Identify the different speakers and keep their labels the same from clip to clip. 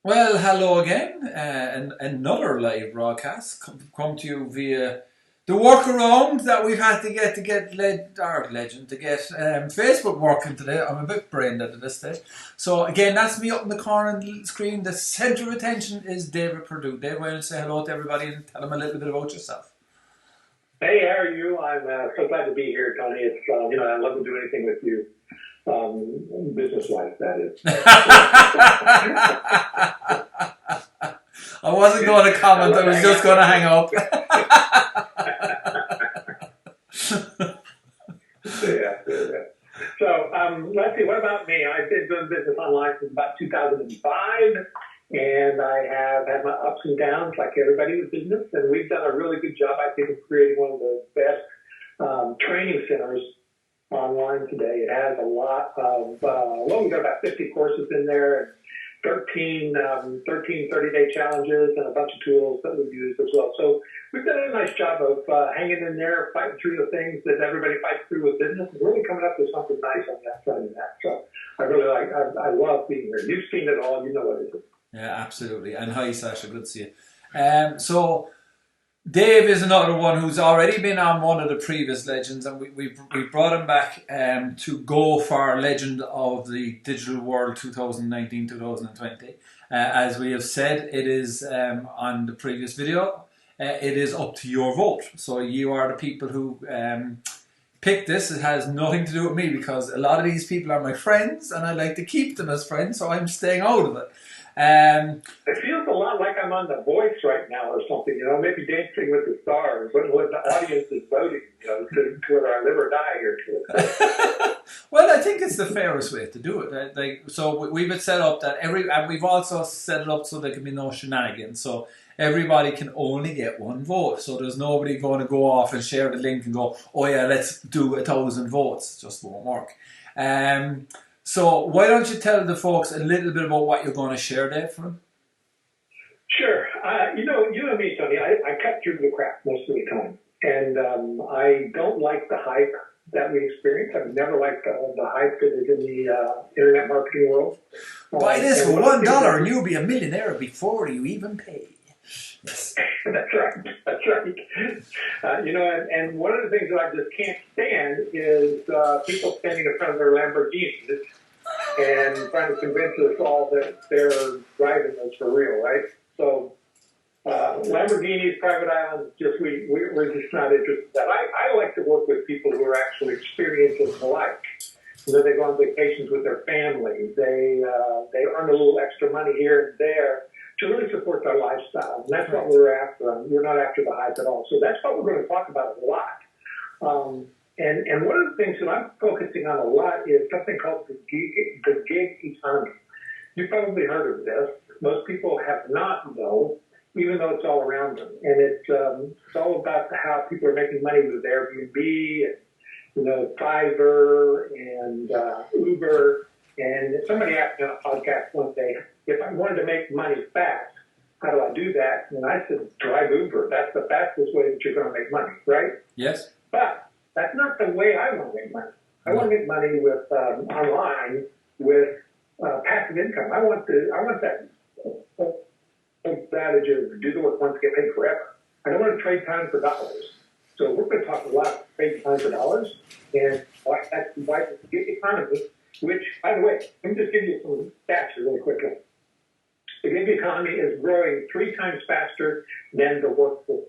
Speaker 1: Well, hello again, and another live broadcast come to you via the workaround that we've had to get our legend to get Facebook working today. I'm a bit brain dead at this stage. So again, that's me up in the corner of the screen. The centre of attention is David Perdew. David, why don't you say hello to everybody and tell them a little bit about yourself?
Speaker 2: Hey, how are you? I'm so glad to be here, Tony. It's I love to do anything with you, business-wise, that is.
Speaker 1: I wasn't going to comment. I was just going to hang up.
Speaker 2: Yeah. So let's see. What about me? I've been doing business online since about 2005, and I have had my ups and downs like everybody with business. And we've done a really good job, I think, of creating one of the best training centers online today. It has a lot of, we've got about 50 courses in there, and 13 30-day challenges, and a bunch of tools that we've used as well. So we've done a nice job of hanging in there, fighting through the things that everybody fights through with business, and really coming up with something nice on that side of that. So I love being here. You've seen it all. You know what it is.
Speaker 1: Yeah, absolutely. And hi, Sasha. Good to see you. So Dave is another one who's already been on one of the previous legends, and we brought him back to go for Legend of the Digital World 2019-2020. As we have said, it is on the previous video. It is up to your vote. So you are the people who picked this. It has nothing to do with me because a lot of these people are my friends, and I like to keep them as friends, so I'm staying out of it.
Speaker 2: It feels a lot like I'm on The Voice right now or something, maybe Dancing with the Stars, when the audience is voting, to whether I live or die here.
Speaker 1: Well, I think it's the fairest way to do it. So we've it set up that and we've also set it up so there can be no shenanigans. So everybody can only get one vote. So there's nobody going to go off and share the link and go, oh yeah, let's do 1,000 votes. It just won't work. So why don't you tell the folks a little bit about what you're going to share there for them?
Speaker 2: Sure. You and me, Tony, I cut through the crap most of the time. And I don't like the hype that we experience. I've never liked the hype that is in the internet marketing world.
Speaker 1: Buy this for $1 and you'll be a millionaire before you even pay. Yes.
Speaker 2: That's right. And one of the things that I just can't stand is people standing in front of their Lamborghinis and trying to convince us all that they're driving those for real, right? So Lamborghinis, private islands, we're just not interested in that. I like to work with people who are actually experiencing life. They go on vacations with their families. They earn a little extra money here and there to really support their lifestyle. And that's what we're after. We're not after the hype at all. So that's what we're going to talk about a lot. And one of the things that I'm focusing on a lot is something called the gig economy. You've probably heard of this. Most people have not, though, even though it's all around them. And it's all about how people are making money with Airbnb and, Fiverr and Uber. And somebody asked me on a podcast one day, if I wanted to make money fast, how do I do that? And I said, drive Uber. That's the fastest way that you're going to make money, right?
Speaker 1: Yes.
Speaker 2: But that's not the way I want to make money. I want to make money with online with passive income. I want that strategy of do the work once, get paid forever. I don't want to trade time for dollars. So we're going to talk a lot about trade time for dollars and that's why the gig economy, which, by the way, let me just give you some stats really quickly. The gig economy is growing 3 times faster than the workforce.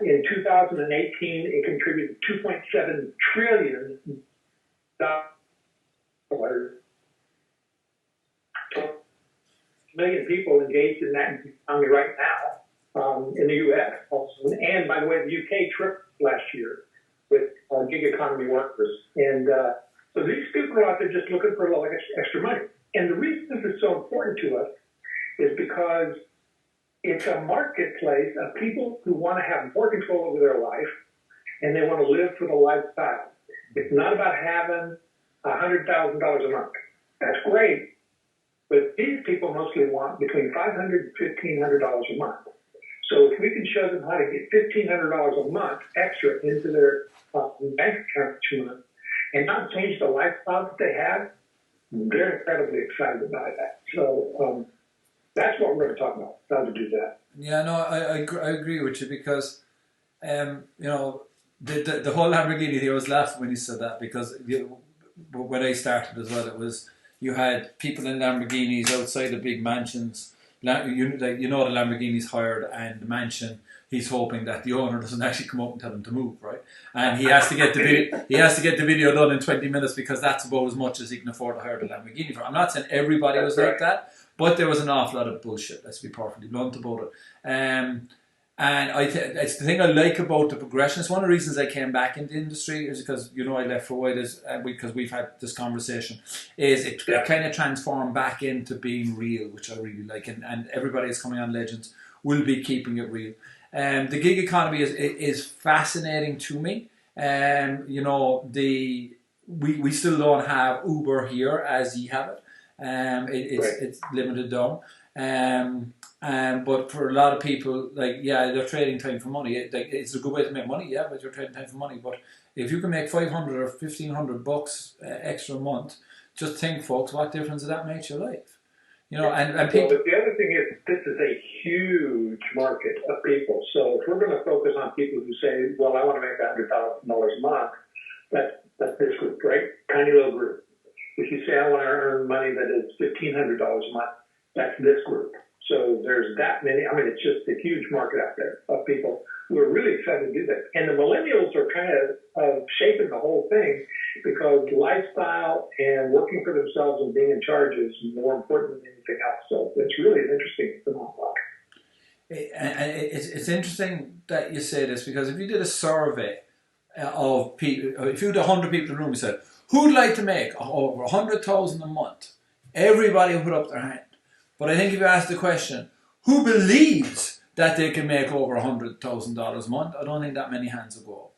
Speaker 2: In 2018, it contributed $2.7 trillion. Million people engaged in that economy right now in the U.S. also. And, by the way, the UK tripled last year with gig economy workers. And so these people are out there just looking for a little extra money. And the reason this is so important to us is because it's a marketplace of people who want to have more control over their life and they want to live for the lifestyle. It's not about having $100,000 a month. That's great. But these people mostly want between $500 and $1,500 a month. So if we can show them how to get $1,500 a month extra into their bank account each month and not change the lifestyle that they have, they're incredibly excited about that. So what we're going to talk about, how to do that.
Speaker 1: Yeah, no, I agree with you because, you know, the whole Lamborghini thing, I was laughing when you said that because when I started as well, it was you had people in Lamborghinis outside the big mansions. The Lamborghini's hired and the mansion. He's hoping that the owner doesn't actually come up and tell him to move, right? And he has to get the video. He has to get the video done in 20 minutes because that's about as much as he can afford to hire the Lamborghini for. I'm not saying everybody was like that, but there was an awful lot of bullshit. Let's be perfectly blunt about it. And it's the thing I like about the progression. It's one of the reasons I came back into the industry is because I left for a while because we've had this conversation. Is it kind of transformed back into being real, which I really like, and everybody that's coming on Legends will be keeping it real. The gig economy is fascinating to me. We still don't have Uber here as ye have it. It's limited down. But for a lot of people, they're trading time for money. It's a good way to make money, but you're trading time for money. But if you can make $500 or $1,500 extra a month, just think, folks, what difference does that make to your life? And people.
Speaker 2: Well, the other thing is, this is a huge market of people. So if we're going to focus on people who say, well, I want to make $100,000 a month, that's this group, right? Tiny little group. If you say I want to earn money that is $1,500 a month, that's this group. So there's that many. I mean, it's just a huge market out there of people who are really excited to do that. And the millennials are kind of shaping the whole thing because lifestyle and working for themselves and being in charge is more important than anything else. So it's really an interesting phenomenon.
Speaker 1: And it's interesting that you say this because if you did a survey of people, if you had 100 people in the room, you said, who'd like to make over $100,000 a month? Everybody would put up their hand. But I think if you ask the question, who believes that they can make over $100,000 a month? I don't think that many hands will go up.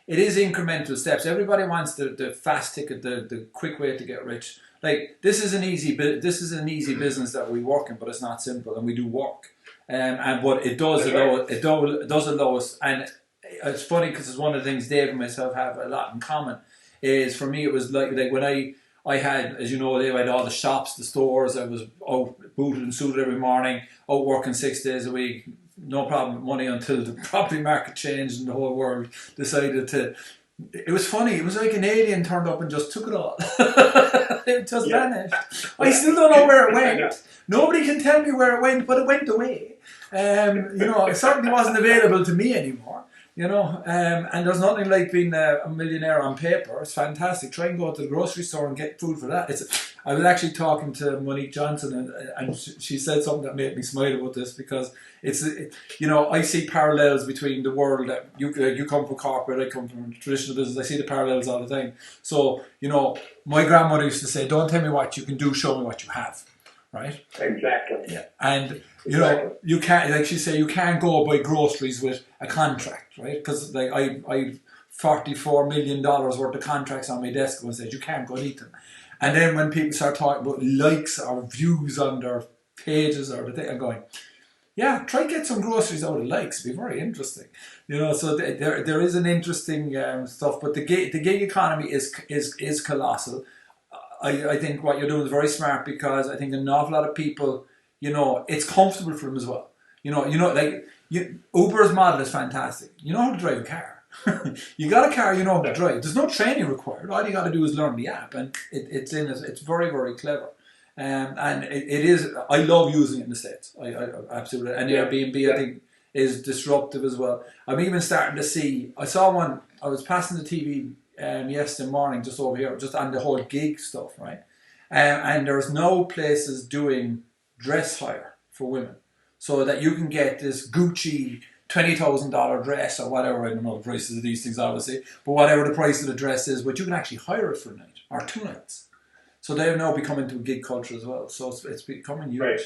Speaker 1: It is incremental steps. Everybody wants the fast ticket, the quick way to get rich. This is an easy business that we work in, but it's not simple, and we do work. But it does allow us. And it's funny because it's one of the things Dave and myself have a lot in common. Is for me it was like when I had, as you know, I had all the shops, the stores. I was out booted and suited every morning, out working 6 days a week, no problem with money until the property market changed and the whole world decided to. It was funny. It was like an alien turned up and just took it all. It just vanished. I still don't know where it went. Nobody can tell me where it went, but it went away. It certainly wasn't available to me anymore. And there's nothing like being a millionaire on paper. It's fantastic. Try and go to the grocery store and get food for that. I was actually talking to Monique Johnson, and she said something that made me smile about this because I see parallels between the world that you come from corporate, I come from traditional business. I see the parallels all the time. So my grandmother used to say, "Don't tell me what you can do, show me what you have." Right?
Speaker 2: Exactly.
Speaker 1: Yeah. And you can't, like she said, you can't go buy groceries with a contract, right? Because I $44 million worth of contracts on my desk and said you can't go eat them. And then when people start talking about likes or views on their pages or the thing, I'm going, yeah, try get some groceries out of likes. It'd be very interesting, So there is an interesting stuff, but the gig economy is colossal. I think what you're doing is very smart because I think an awful lot of people, it's comfortable for them as well. Uber's model is fantastic. You know how to drive a car. You got a car, you know how to drive. There's no training required. All you got to do is learn the app, and it's very, very clever. And it is. I love using it in the States. I absolutely. And Airbnb, I think, is disruptive as well. I'm even starting to see. I saw one. I was passing the TV. Yesterday morning, just over here, just on the whole gig stuff, right? And there's no places doing dress hire for women, so that you can get this Gucci $20,000 dress or whatever. I don't know the prices of these things, obviously, but whatever the price of the dress is, but you can actually hire it for a night or 2 nights. So they've now become into gig culture as well. So it's becoming huge.
Speaker 2: Right.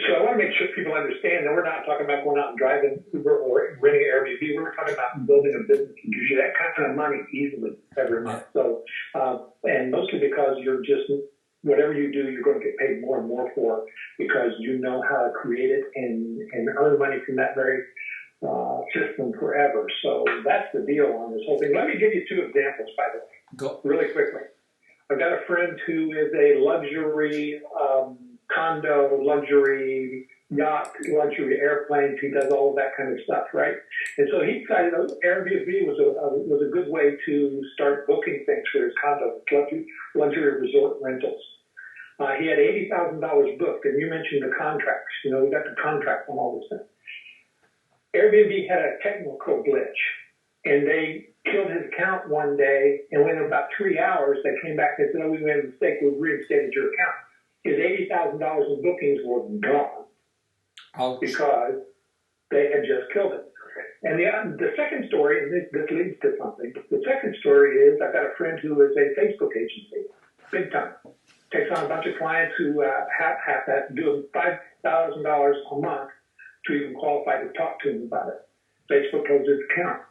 Speaker 2: So I want to make sure people understand that we're not talking about going out and driving Uber or renting an Airbnb. We're talking about building a business that gives you that kind of money easily every month. So, and mostly because you're just, whatever you do, you're going to get paid more and more for because you know how to create it and earn money from that very system forever. So that's the deal on this whole thing. Let me give you 2 examples, by the way,
Speaker 1: Go.
Speaker 2: really quickly. I've got a friend who is a luxury condo, luxury yacht, luxury airplanes. He does all of that kind of stuff, right? And so he decided Airbnb was a good way to start booking things for his condo, luxury resort rentals. He had $80,000 booked, and you mentioned the contracts. You know, we got the contract on all this stuff. Airbnb had a technical glitch, and they killed his account one day, and within about 3 hours, they came back and said, "Oh, we made a mistake. We reinstated your account." His $80,000 in bookings were gone.
Speaker 1: Ouch.
Speaker 2: Because they had just killed it. And the second story, and this leads to something, the second story is I've got a friend who is a Facebook agency, big time. Takes on a bunch of clients who have to do $5,000 a month to even qualify to talk to them about it. Facebook closes his account.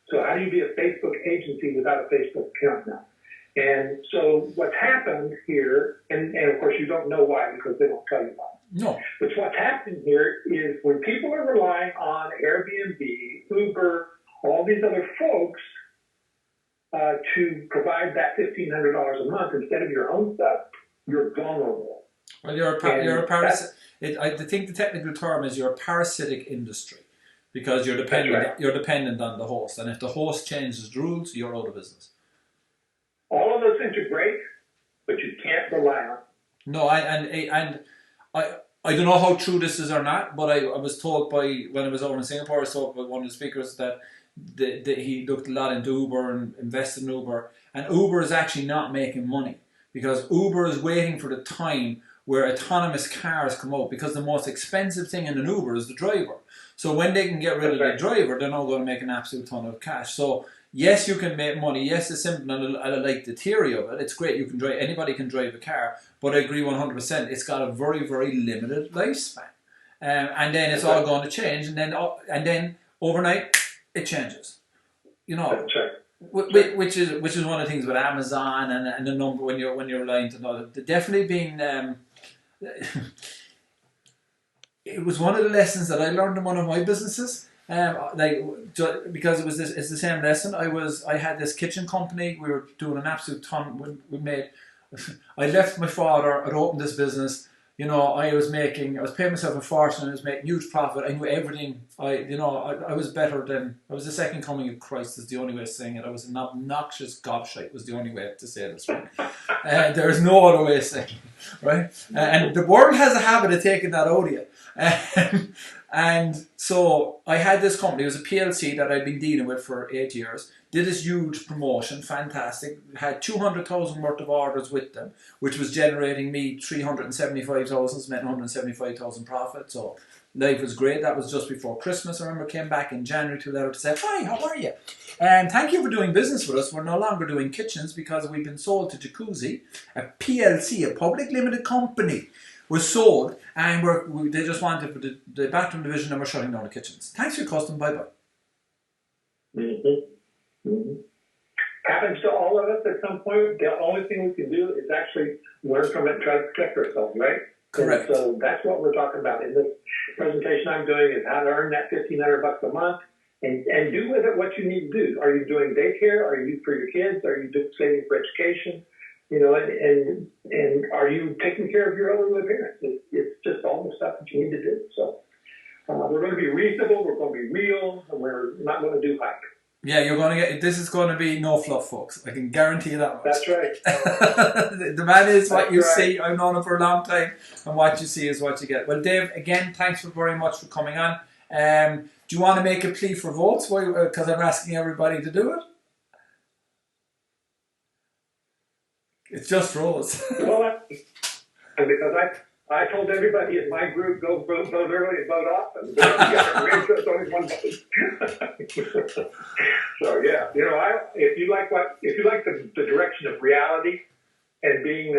Speaker 2: So how do you be a Facebook agency without a Facebook account now? And so what's happened here, and of course you don't know why because they don't tell you why.
Speaker 1: No.
Speaker 2: But what's happening here is when people are relying on Airbnb, Uber, all these other folks to provide that $1,500 a month instead of your own stuff, you're vulnerable.
Speaker 1: Well, you're a parasite. I think the technical term is you're a parasitic industry because you're dependent.
Speaker 2: Right.
Speaker 1: You're dependent on the host, and if the host changes the rules, you're out of business.
Speaker 2: All of those things are great, but you can't rely on.
Speaker 1: No, I don't know how true this is or not, but I was told when I was over in Singapore, I was told by one of the speakers that he looked a lot into Uber and invested in Uber, and Uber is actually not making money because Uber is waiting for the time where autonomous cars come out because the most expensive thing in an Uber is the driver. So when they can get rid of the driver, they're not going to make an absolute ton of cash. So yes, you can make money. Yes, it's simple, and I like the theory of it. It's great. You can drive. Anybody can drive a car, but I agree 100%. It's got a very, very limited lifespan, and then it's all going to change, and then overnight it changes. You know, which is one of the things with Amazon and the number when you're relying on other. Definitely being. It was one of the lessons that I learned in one of my businesses. Because it's the same lesson. I had this kitchen company. We were doing an absolute ton. I left my father. I'd opened this business. You know, I was paying myself a fortune. I was making huge profit. I knew everything. I was better than. I was the second coming of Christ. Is the only way of saying it. I was an obnoxious gobshite. Was the only way to say this. Right? There is no other way of saying it, right? And the world has a habit of taking that out of you. And so I had this company. It was a PLC that I'd been dealing with for 8 years. Did this huge promotion, fantastic. Had 200,000 worth of orders with them, which was generating me 375,000, so meant 175,000 profit. So life was great. That was just before Christmas. I remember came back in January to say, "Hi, how are you? And thank you for doing business with us. We're no longer doing kitchens because we've been sold to Jacuzzi, a PLC, a public limited company." Was sold, and they just wanted for the bathroom division, and we're shutting down the kitchens. Thanks for your custom. Bye bye.
Speaker 2: Mm-hmm. Mm-hmm. Happens to all of us at some point. The only thing we can do is actually learn from it and try to protect ourselves, right?
Speaker 1: Correct.
Speaker 2: And so that's what we're talking about in this presentation. I'm doing is how to earn that $1,500 a month, and do with it what you need to do. Are you doing daycare? Are you for your kids? Are you saving for education? You know, and are you taking care of your elderly parents? It's just all the stuff that you need to do. So we're going to be reasonable, we're going to be real, and we're not going to do hype.
Speaker 1: Yeah, this is going to be no fluff, folks. I can guarantee you that much.
Speaker 2: That's right.
Speaker 1: The man is what you see. I've known him for a long time, and what you see is what you get. Well, Dave, again, thanks very much for coming on. Do you want to make a plea for votes? Because I'm asking everybody to do it. It's just Rose.
Speaker 2: Well, because I told everybody in my group, go vote early and vote often. There's always one vote. So yeah, you know, if you like the direction of reality and being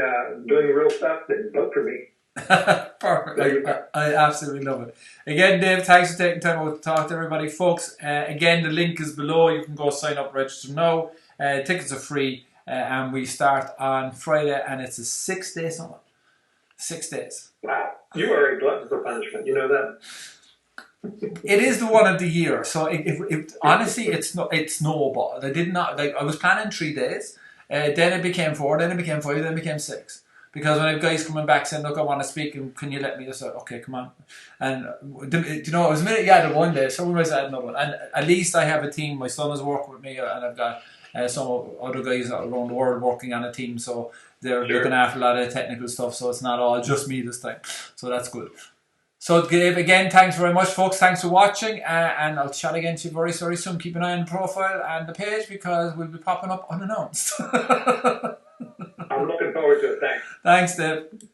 Speaker 2: doing real stuff, then vote for me.
Speaker 1: Perfect. I absolutely love it. Again, Dave, thanks for taking time out to talk to everybody, folks. Again, the link is below. You can go sign up, register now. Tickets are free. And we start on Friday, and it's a 6-day summit. 6 days.
Speaker 2: Wow. You are a glutton for punishment. You know that?
Speaker 1: It is the one of the year. So honestly, it snowballed. I was planning 3 days, Then it became 4, then it became 5, then it became 6. Because when I have guys coming back saying, look, I want to speak, and can you let me? Just okay, come on. And you know, it was a minute you added one day, someone else added another one. And at least I have a team. My son is working with me, and I've got some other guys around the world working on a team. So they're looking after a lot of technical stuff. So it's not all just me this time. So that's good. So again, thanks very much, folks. Thanks for watching, and I'll chat again to you very, very soon. Keep an eye on the profile and the page because we'll be popping up unannounced.
Speaker 2: I'm looking forward to it. Thanks.
Speaker 1: Thanks, Dave.